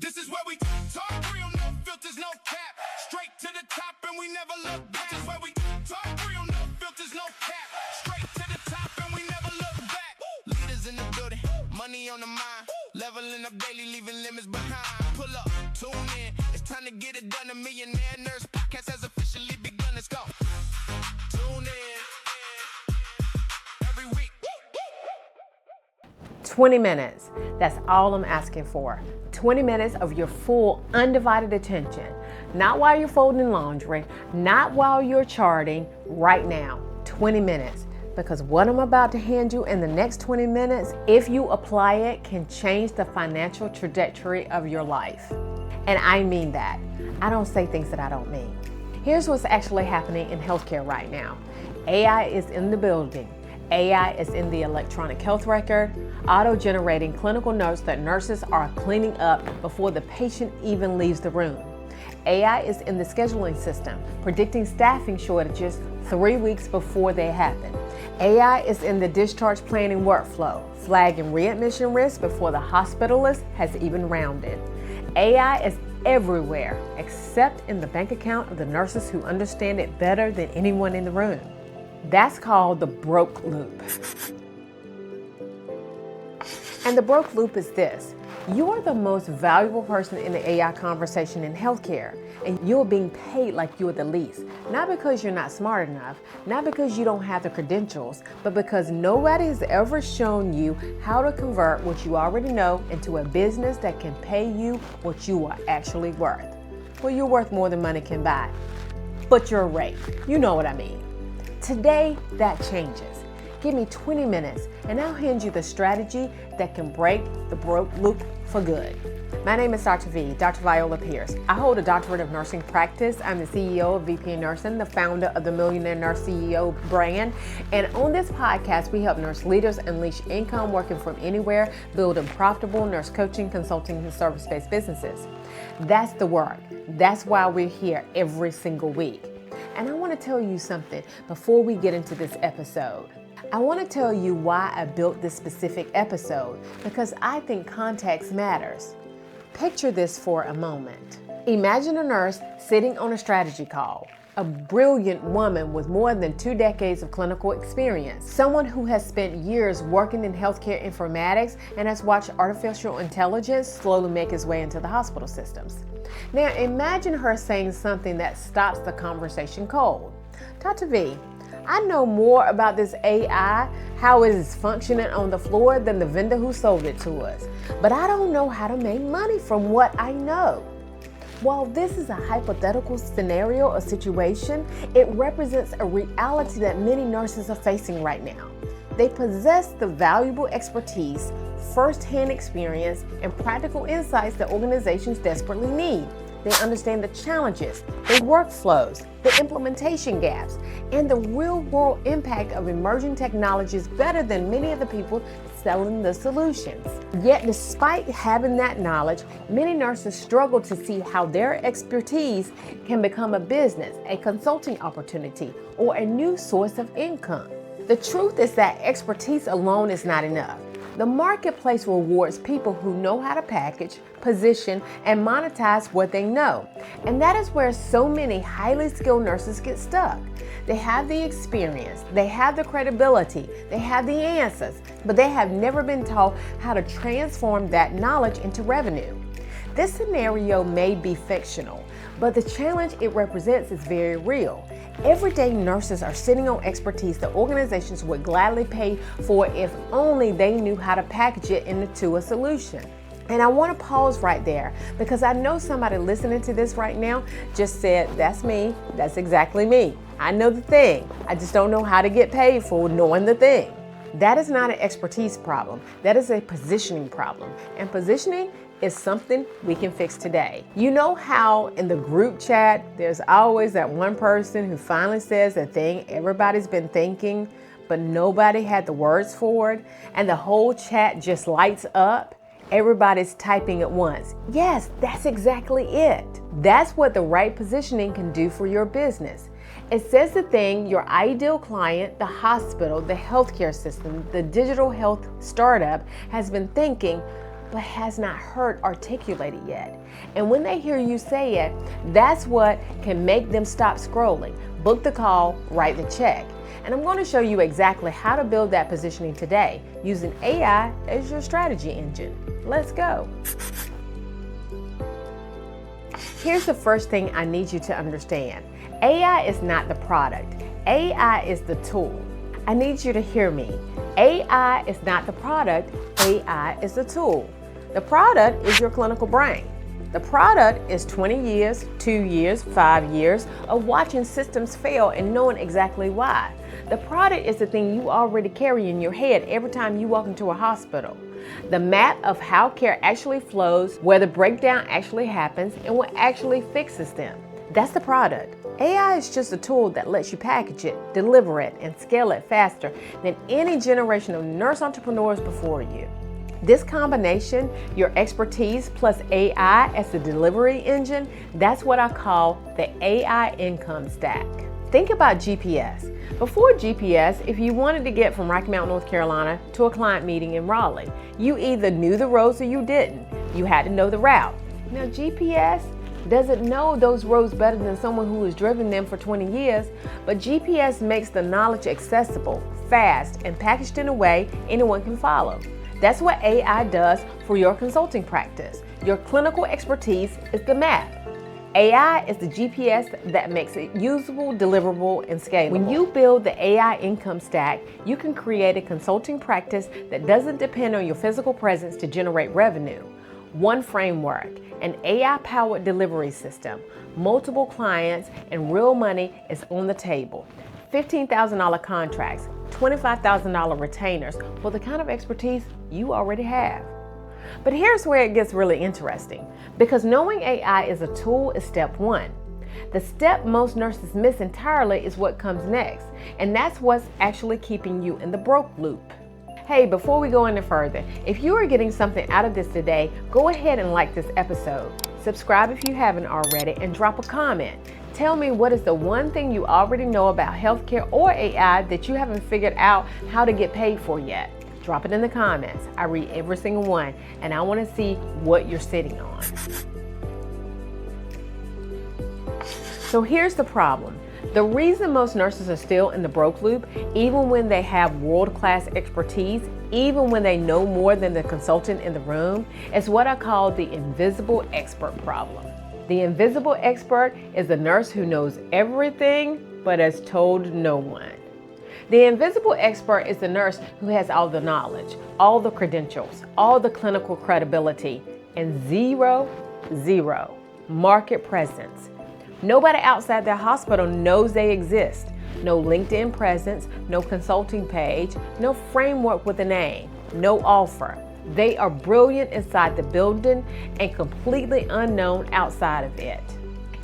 This is where we talk real, no filters, no cap. Straight to the top and we never look back. This is where we talk real, no filters, no cap. Straight to the top and we never look back. Leaders in the building, money on the mind. Leveling up daily, leaving limits behind. Pull up, tune in, it's time to get it done. The Millionaire Nurse Podcast has officially begun. Let's go. Tune in every week. 20 minutes. That's all I'm asking for. 20 minutes of your full, undivided attention. Not while you're folding laundry, not while you're charting, right now. 20 minutes. Because what I'm about to hand you in the next 20 minutes, if you apply it, can change the financial trajectory of your life. And I mean that. I don't say things that I don't mean. Here's what's actually happening in healthcare right now. AI is in the building. AI is in the electronic health record, auto-generating clinical notes that nurses are cleaning up before the patient even leaves the room. AI is in the scheduling system, predicting staffing shortages 3 weeks before they happen. AI is in the discharge planning workflow, flagging readmission risk before the hospitalist has even rounded. AI is everywhere, except in the bank account of the nurses who understand it better than anyone in the room. That's called the broke loop. And the broke loop is this. You are the most valuable person in the AI conversation in healthcare, and you're being paid like you're the least. Not because you're not smart enough, not because you don't have the credentials, but because nobody has ever shown you how to convert what you already know into a business that can pay you what you are actually worth. Well, you're worth more than money can buy, but you're a rate. You know what I mean. Today, that changes. Give me 20 minutes and I'll hand you the strategy that can break the broke loop for good. My name is Dr. V, Dr. Viola Pierce. I hold a doctorate of nursing practice. I'm the CEO of VP Nursing, the founder of the Millionaire Nurse CEO brand. And on this podcast, we help nurse leaders unleash income working from anywhere, building profitable nurse coaching, consulting, and service-based businesses. That's the work. That's why we're here every single week. And I want to tell you something before we get into this episode. I want to tell you why I built this specific episode, because I think context matters. Picture this for a moment. Imagine a nurse sitting on a strategy call, a brilliant woman with more than 2 decades of clinical experience, someone who has spent years working in healthcare informatics and has watched artificial intelligence slowly make its way into the hospital systems. Now imagine her saying something that stops the conversation cold. Dr. V, I know more about this AI, how it is functioning on the floor, than the vendor who sold it to us. But I don't know how to make money from what I know. While this is a hypothetical scenario or situation, it represents a reality that many nurses are facing right now. They possess the valuable expertise, first-hand experience, and practical insights that organizations desperately need. They understand the challenges, the workflows, the implementation gaps, and the real-world impact of emerging technologies better than many of the people selling the solutions. Yet, despite having that knowledge, many nurses struggle to see how their expertise can become a business, a consulting opportunity, or a new source of income. The truth is that expertise alone is not enough. The marketplace rewards people who know how to package, position, and monetize what they know. And that is where so many highly skilled nurses get stuck. They have the experience, they have the credibility, they have the answers, but they have never been taught how to transform that knowledge into revenue. This scenario may be fictional, but the challenge it represents is very real. Everyday nurses are sitting on expertise that organizations would gladly pay for if only they knew how to package it into a solution. And I want to pause right there because I know somebody listening to this right now just said, that's me, that's exactly me. I know the thing, I just don't know how to get paid for knowing the thing. That is not an expertise problem, that is a positioning problem. And positioning is something we can fix today. You know how in the group chat, there's always that one person who finally says the thing everybody's been thinking, but nobody had the words for it, and the whole chat just lights up? Everybody's typing at once. Yes, that's exactly it. That's what the right positioning can do for your business. It says the thing your ideal client, the hospital, the healthcare system, the digital health startup has been thinking, but has not heard articulated yet. And when they hear you say it, that's what can make them stop scrolling, book the call, write the check. And I'm going to show you exactly how to build that positioning today using AI as your strategy engine. Let's go. Here's the first thing I need you to understand. AI is not the product. AI is the tool. I need you to hear me. AI is not the product. AI is the tool. The product is your clinical brain. The product is 20 years, 2 years, 5 years of watching systems fail and knowing exactly why. The product is the thing you already carry in your head every time you walk into a hospital. The map of how care actually flows, where the breakdown actually happens, and what actually fixes them. That's the product. AI is just a tool that lets you package it, deliver it, and scale it faster than any generation of nurse entrepreneurs before you. This combination, your expertise plus AI as the delivery engine, that's what I call the AI income stack. Think about GPS. Before GPS, if you wanted to get from Rocky Mount, North Carolina to a client meeting in Raleigh, you either knew the roads or you didn't. You had to know the route. Now GPS doesn't know those roads better than someone who has driven them for 20 years, but GPS makes the knowledge accessible, fast, and packaged in a way anyone can follow. That's what AI does for your consulting practice. Your clinical expertise is the map. AI is the GPS that makes it usable, deliverable, and scalable. When you build the AI income stack, you can create a consulting practice that doesn't depend on your physical presence to generate revenue. One framework, an AI-powered delivery system, multiple clients, and real money is on the table. $15,000 contracts, $25,000 retainers for the kind of expertise you already have. But here's where it gets really interesting, because knowing AI is a tool is step one. The step most nurses miss entirely is what comes next, and that's what's actually keeping you in the broke loop. Hey, before we go any further, if you are getting something out of this today, go ahead and like this episode. Subscribe if you haven't already, and drop a comment. Tell me what is the one thing you already know about healthcare or AI that you haven't figured out how to get paid for yet. Drop it in the comments. I read every single one, and I want to see what you're sitting on. So here's the problem. The reason most nurses are still in the broke loop, even when they have world-class expertise, even when they know more than the consultant in the room, is what I call the invisible expert problem. The invisible expert is the nurse who knows everything but has told no one. The invisible expert is the nurse who has all the knowledge, all the credentials, all the clinical credibility, and zero market presence. Nobody outside their hospital knows they exist. No LinkedIn presence, no consulting page, no framework with a name, no offer. They are brilliant inside the building and completely unknown outside of it.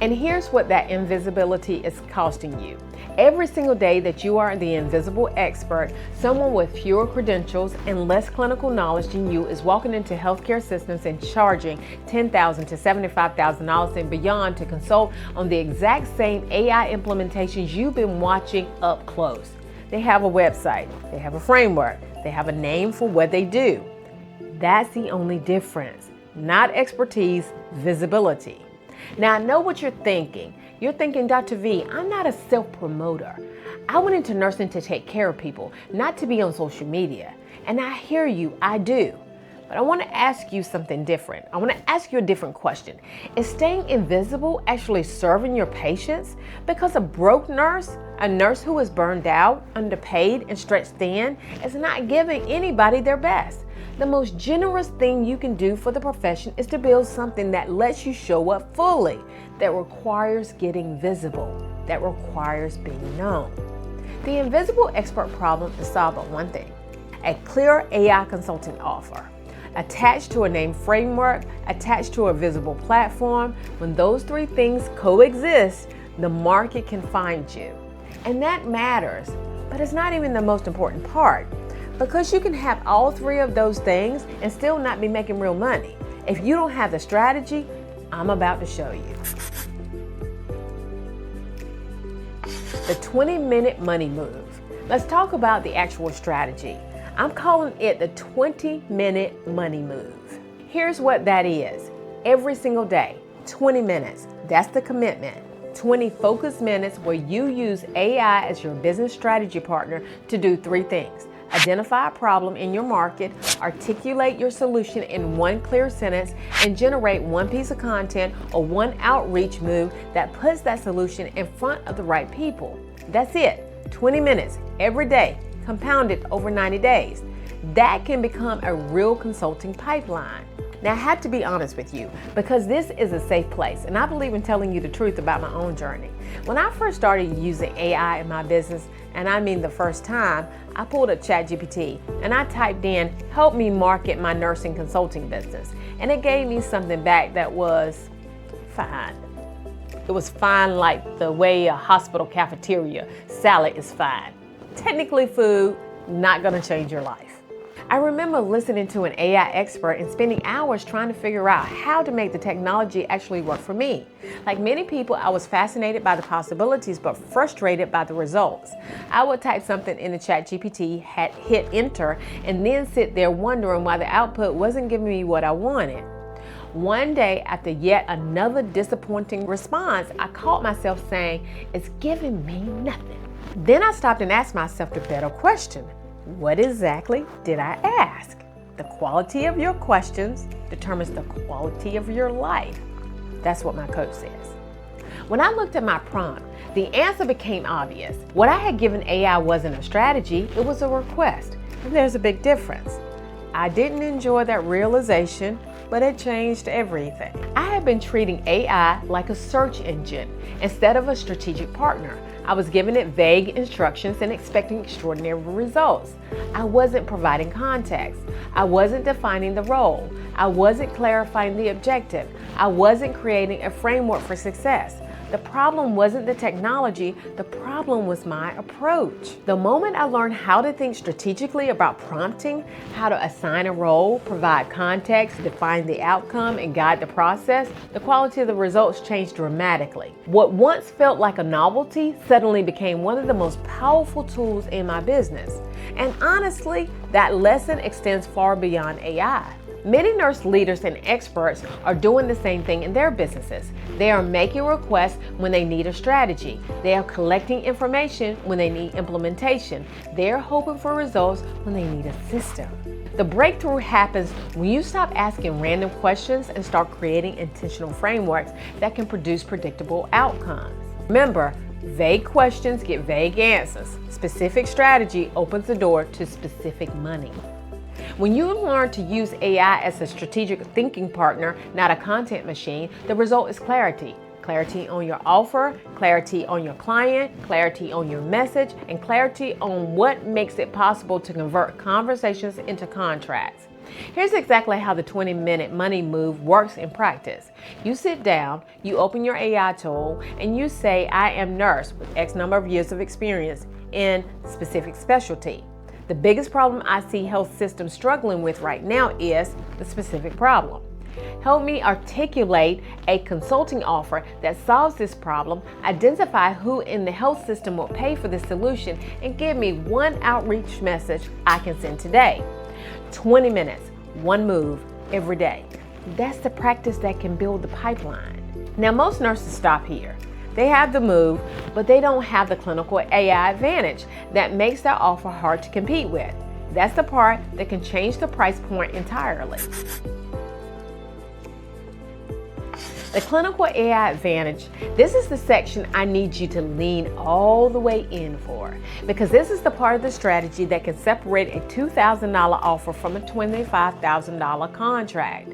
And here's what that invisibility is costing you. Every single day that you are the invisible expert, someone with fewer credentials and less clinical knowledge than you is walking into healthcare systems and charging $10,000 to $75,000 and beyond to consult on the exact same AI implementations you've been watching up close. They have a website, they have a framework, they have a name for what they do. That's the only difference, not expertise, visibility. Now, I know what you're thinking. You're thinking, Dr. V, I'm not a self-promoter. I went into nursing to take care of people, not to be on social media. And I hear you, I do. But I want to ask you something different. I want to ask you a different question. Is staying invisible actually serving your patients? Because a broke nurse, a nurse who is burned out, underpaid, and stretched thin, is not giving anybody their best. The most generous thing you can do for the profession is to build something that lets you show up fully, that requires getting visible, that requires being known. The invisible expert problem is solved by one thing: a clear AI consulting offer. Attached to a name framework, attached to a visible platform. When those three things coexist, the market can find you. And that matters, but it's not even the most important part. Because you can have all three of those things and still not be making real money. If you don't have the strategy, I'm about to show you. The 20-minute money move. Let's talk about the actual strategy. I'm calling it the 20-minute money move. Here's what that is. Every single day, 20 minutes. That's the commitment. 20 focused minutes where you use AI as your business strategy partner to do 3 things. Identify a problem in your market, articulate your solution in one clear sentence, and generate one piece of content or one outreach move that puts that solution in front of the right people. That's it. 20 minutes every day, compounded over 90 days. That can become a real consulting pipeline. Now, I have to be honest with you because this is a safe place, and I believe in telling you the truth about my own journey. When I first started using AI in my business, and I mean the first time, I pulled up ChatGPT and I typed in, help me market my nursing consulting business. And it gave me something back that was fine. It was fine like the way a hospital cafeteria salad is fine. Technically food, not gonna change your life. I remember listening to an AI expert and spending hours trying to figure out how to make the technology actually work for me. Like many people, I was fascinated by the possibilities but frustrated by the results. I would type something in the ChatGPT, hit enter, and then sit there wondering why the output wasn't giving me what I wanted. One day, after yet another disappointing response, I caught myself saying, it's giving me nothing. Then I stopped and asked myself the better question. What exactly did I ask? The quality of your questions determines the quality of your life. That's what my coach says. When I looked at my prompt, the answer became obvious. What I had given AI wasn't a strategy, it was a request. And there's a big difference. I didn't enjoy that realization, but it changed everything. I had been treating AI like a search engine instead of a strategic partner. I was giving it vague instructions and expecting extraordinary results. I wasn't providing context. I wasn't defining the role. I wasn't clarifying the objective. I wasn't creating a framework for success. The problem wasn't the technology, the problem was my approach. The moment I learned how to think strategically about prompting, how to assign a role, provide context, define the outcome, and guide the process, the quality of the results changed dramatically. What once felt like a novelty suddenly became one of the most powerful tools in my business. And honestly, that lesson extends far beyond AI. Many nurse leaders and experts are doing the same thing in their businesses. They are making requests when they need a strategy. They are collecting information when they need implementation. They are hoping for results when they need a system. The breakthrough happens when you stop asking random questions and start creating intentional frameworks that can produce predictable outcomes. Remember, vague questions get vague answers. Specific strategy opens the door to specific money. When you learn to use AI as a strategic thinking partner, not a content machine, the result is clarity. Clarity on your offer, clarity on your client, clarity on your message, and clarity on what makes it possible to convert conversations into contracts. Here's exactly how the 20-minute money move works in practice. You sit down, you open your AI tool, and you say, I am nurse with X number of years of experience in specific specialty. The biggest problem I see health systems struggling with right now is the specific problem. Help me articulate a consulting offer that solves this problem, identify who in the health system will pay for this solution, and give me one outreach message I can send today. 20 minutes, one move every day. That's the practice that can build the pipeline. Now, most nurses stop here. They have the move, but they don't have the clinical AI advantage that makes their offer hard to compete with. That's the part that can change the price point entirely. The clinical AI advantage, this is the section I need you to lean all the way in for, because this is the part of the strategy that can separate a $2,000 offer from a $25,000 contract.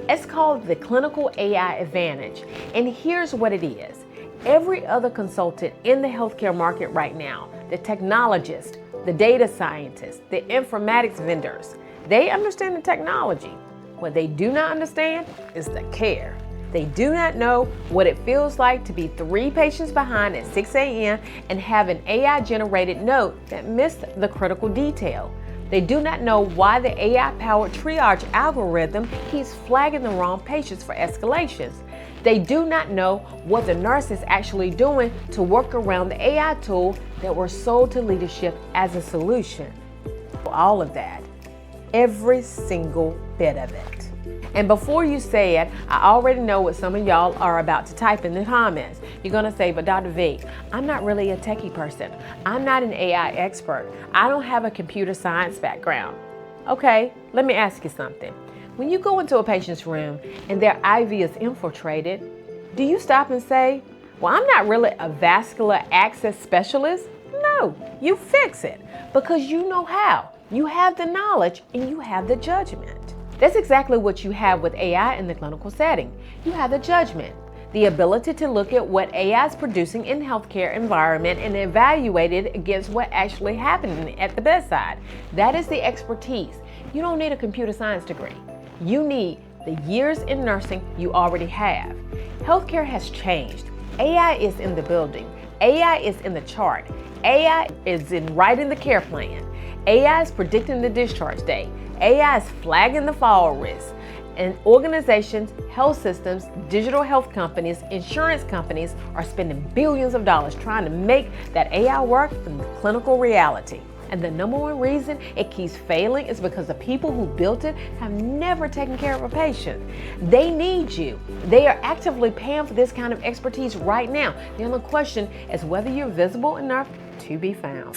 It's called the clinical AI advantage, and here's what it is. Every other consultant in the healthcare market right now, the technologists, the data scientists, the informatics vendors, they understand the technology. What they do not understand is the care. They do not know what it feels like to be 3 patients behind at 6 a.m. and have an AI-generated note that missed the critical detail. They do not know why the AI-powered triage algorithm keeps flagging the wrong patients for escalations. They do not know what the nurse is actually doing to work around the AI tool that were sold to leadership as a solution. All of that, every single bit of it. And before you say it, I already know what some of y'all are about to type in the comments. You're gonna say, but Dr. V, I'm not really a techie person. I'm not an AI expert. I don't have a computer science background. Okay, let me ask you something. When you go into a patient's room and their IV is infiltrated, do you stop and say, well, I'm not really a vascular access specialist? No, you fix it because you know how. You have the knowledge and you have the judgment. That's exactly what you have with AI in the clinical setting. You have the judgment, the ability to look at what AI is producing in healthcare environment and evaluate it against what actually happened at the bedside. That is the expertise. You don't need a computer science degree. You need the years in nursing you already have. Healthcare has changed. AI is in the building. AI is in the chart. AI is in writing the care plan. AI is predicting the discharge date. AI is flagging the fall risk. And organizations, health systems, digital health companies, insurance companies are spending billions of dollars trying to make that AI work in clinical reality. And the number one reason it keeps failing is because the people who built it have never taken care of a patient. They need you. They are actively paying for this kind of expertise right now. The only question is whether you're visible enough to be found.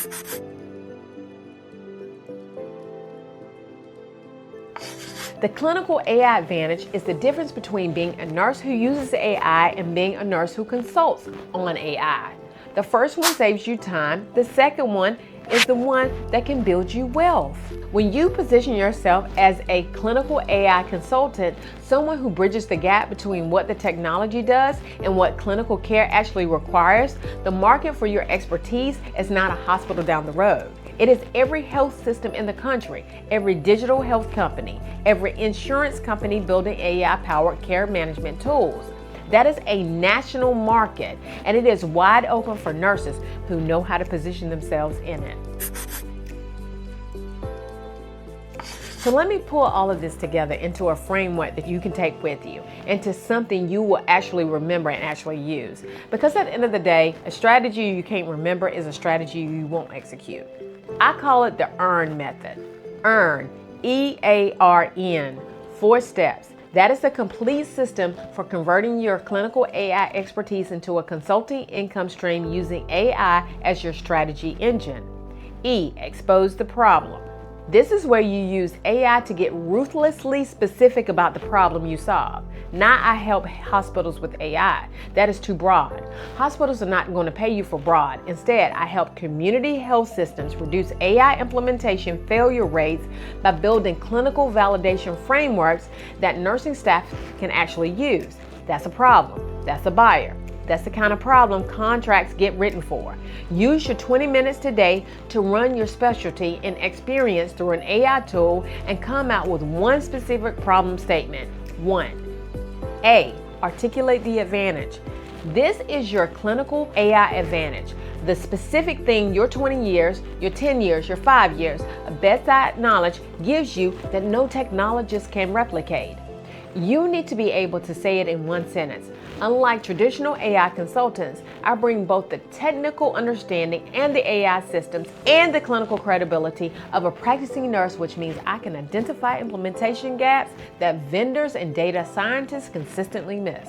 The clinical AI advantage is the difference between being a nurse who uses AI and being a nurse who consults on AI. The first one saves you time. The second one is the one that can build you wealth. When you position yourself as a clinical AI consultant, someone who bridges the gap between what the technology does and what clinical care actually requires, the market for your expertise is not a hospital down the road. It is every health system in the country, every digital health company, every insurance company building AI-powered care management tools. That is a national market, and it is wide open for nurses who know how to position themselves in it. So let me pull all of this together into a framework that you can take with you, into something you will actually remember and actually use. Because at the end of the day, a strategy you can't remember is a strategy you won't execute. I call it the EARN method. EARN, E-A-R-N, 4 steps. That is a complete system for converting your clinical AI expertise into a consulting income stream using AI as your strategy engine. E, expose the problem. This is where you use AI to get ruthlessly specific about the problem you solve. Not I help hospitals with AI. That is too broad. Hospitals are not going to pay you for broad. Instead, I help community health systems reduce AI implementation failure rates by building clinical validation frameworks that nursing staff can actually use. That's a problem. That's a buyer. That's the kind of problem contracts get written for. Use your 20 minutes today to run your specialty and experience through an AI tool and come out with one specific problem statement. 1. A, articulate the advantage. This is your clinical AI advantage. The specific thing your 20 years, your 10 years, your 5 years of bedside knowledge gives you that no technologist can replicate. You need to be able to say it in one sentence. Unlike traditional AI consultants, I bring both the technical understanding and the AI systems and the clinical credibility of a practicing nurse, which means I can identify implementation gaps that vendors and data scientists consistently miss.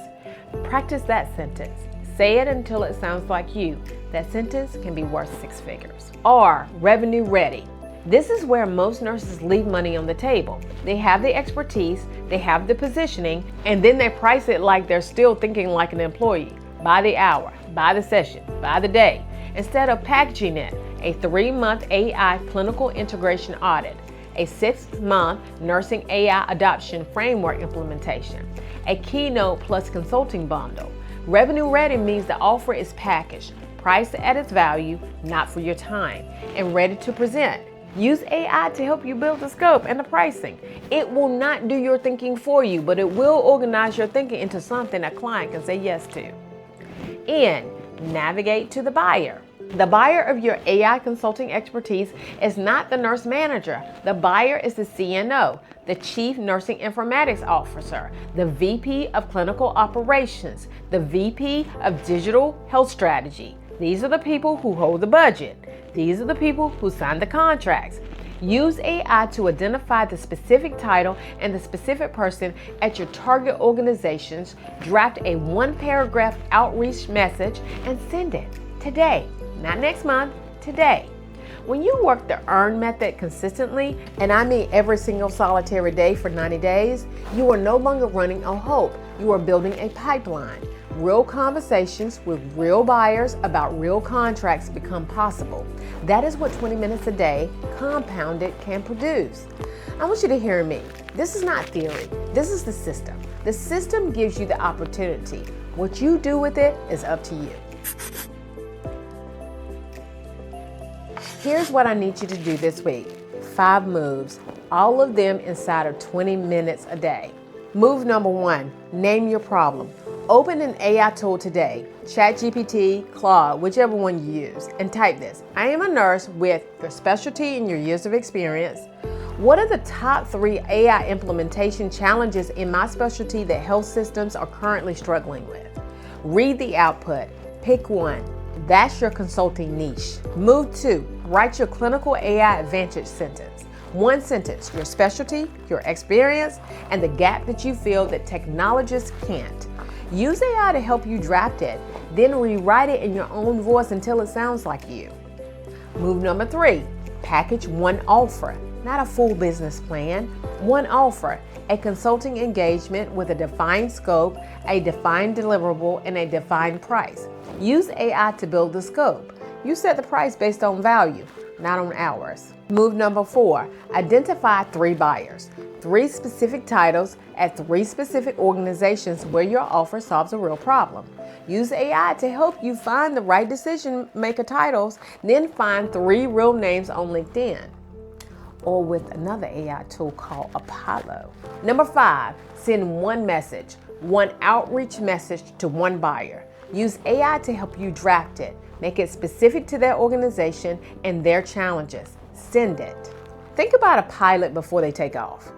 Practice that sentence. Say it until it sounds like you. That sentence can be worth 6 figures. R, revenue ready. This is where most nurses leave money on the table. They have the expertise, they have the positioning, and then they price it like they're still thinking like an employee. By the hour, by the session, by the day. Instead of packaging it, a 3-month AI clinical integration audit, a 6-month nursing AI adoption framework implementation, a keynote plus consulting bundle. Revenue ready means the offer is packaged, priced at its value, not for your time, and ready to present. Use AI to help you build the scope and the pricing. It will not do your thinking for you, but it will organize your thinking into something a client can say yes to. N, navigate to the buyer. The buyer of your AI consulting expertise is not the nurse manager. The buyer is the CNO, the Chief Nursing Informatics Officer, the VP of Clinical Operations, the VP of Digital Health Strategy. These are the people who hold the budget. These are the people who sign the contracts. Use AI to identify the specific title and the specific person at your target organizations, draft a 1-paragraph outreach message, and send it today, not next month, today. When you work the EARN method consistently, and I mean every single solitary day for 90 days, you are no longer running on hope. You are building a pipeline. Real conversations with real buyers about real contracts become possible. That is what 20 minutes a day, compounded, can produce. I want you to hear me. This is not theory. This is the system. The system gives you the opportunity. What you do with it is up to you. Here's what I need you to do this week. 5 moves, all of them inside of 20 minutes a day. Move number 1, name your problem. Open an AI tool today, ChatGPT, Claude, whichever one you use, and type this. I am a nurse with your specialty and your years of experience. What are the top 3 AI implementation challenges in my specialty that health systems are currently struggling with? Read the output, pick one. That's your consulting niche. Move 2, write your clinical AI advantage sentence. 1 sentence, your specialty, your experience, and the gap that you feel that technologists can't. Use AI to help you draft it, then rewrite it in your own voice until it sounds like you. Move number 3, package 1 offer, not a full business plan. 1 offer, a consulting engagement with a defined scope, a defined deliverable, and a defined price. Use AI to build the scope. You set the price based on value, not on hours. Move number 4, identify 3 buyers, 3 specific titles at 3 specific organizations where your offer solves a real problem. Use AI to help you find the right decision maker titles, then find 3 real names on LinkedIn, or with another AI tool called Apollo. Number 5, send 1 message, 1 outreach message to 1 buyer. Use AI to help you draft it. Make it specific to their organization and their challenges. Send it. Think about a pilot before they take off.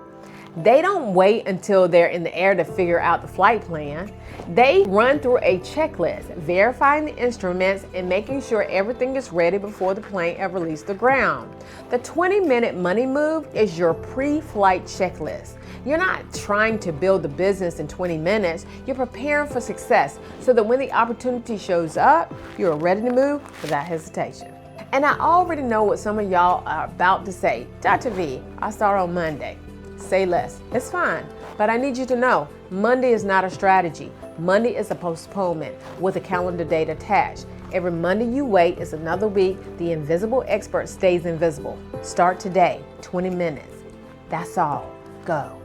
They don't wait until they're in the air to figure out the flight plan. They run through a checklist, verifying the instruments and making sure everything is ready before the plane ever leaves the ground. The 20-minute money move is your pre-flight checklist. You're not trying to build the business in 20 minutes. You're preparing for success so that when the opportunity shows up, you're ready to move without hesitation. And I already know what some of y'all are about to say. Dr. V, I start on Monday. Say less. It's fine. But I need you to know, Monday is not a strategy. Monday is a postponement with a calendar date attached. Every Monday you wait is another week. The invisible expert stays invisible. Start today, 20 minutes. That's all. Go.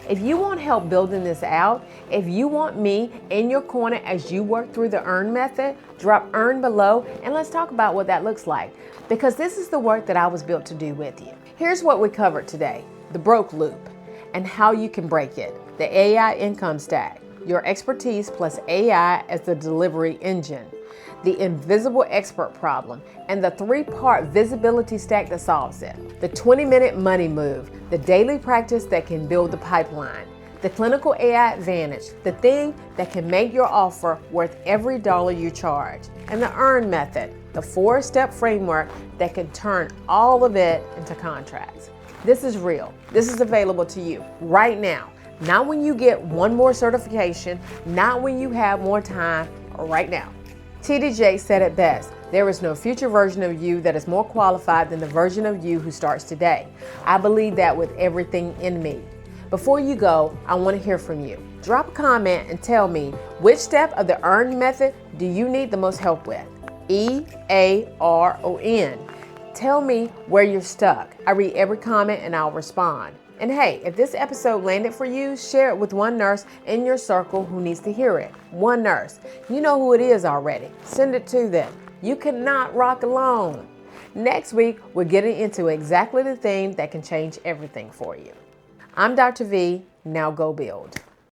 If you want help building this out, if you want me in your corner as you work through the EARN method, drop EARN below and let's talk about what that looks like. Because this is the work that I was built to do with you. Here's what we covered today. The broke loop and how you can break it. The AI income stack. Your expertise plus AI as the delivery engine. The invisible expert problem, and the 3-part visibility stack that solves it. The 20-minute money move, the daily practice that can build the pipeline. The clinical AI advantage, the thing that can make your offer worth every dollar you charge. And the EARN method, the 4-step framework that can turn all of it into contracts. This is real. This is available to you right now. Not when you get 1 more certification, not when you have more time, right now. T.D. Jakes said it best, there is no future version of you that is more qualified than the version of you who starts today. I believe that with everything in me. Before you go, I want to hear from you. Drop a comment and tell me which step of the EARN method do you need the most help with? E, A, R, or N. Tell me where you're stuck. I read every comment and I'll respond. And hey, if this episode landed for you, share it with 1 nurse in your circle who needs to hear it. 1 nurse. You know who it is already. Send it to them. You cannot rock alone. Next week, we're getting into exactly the thing that can change everything for you. I'm Dr. V. Now go build.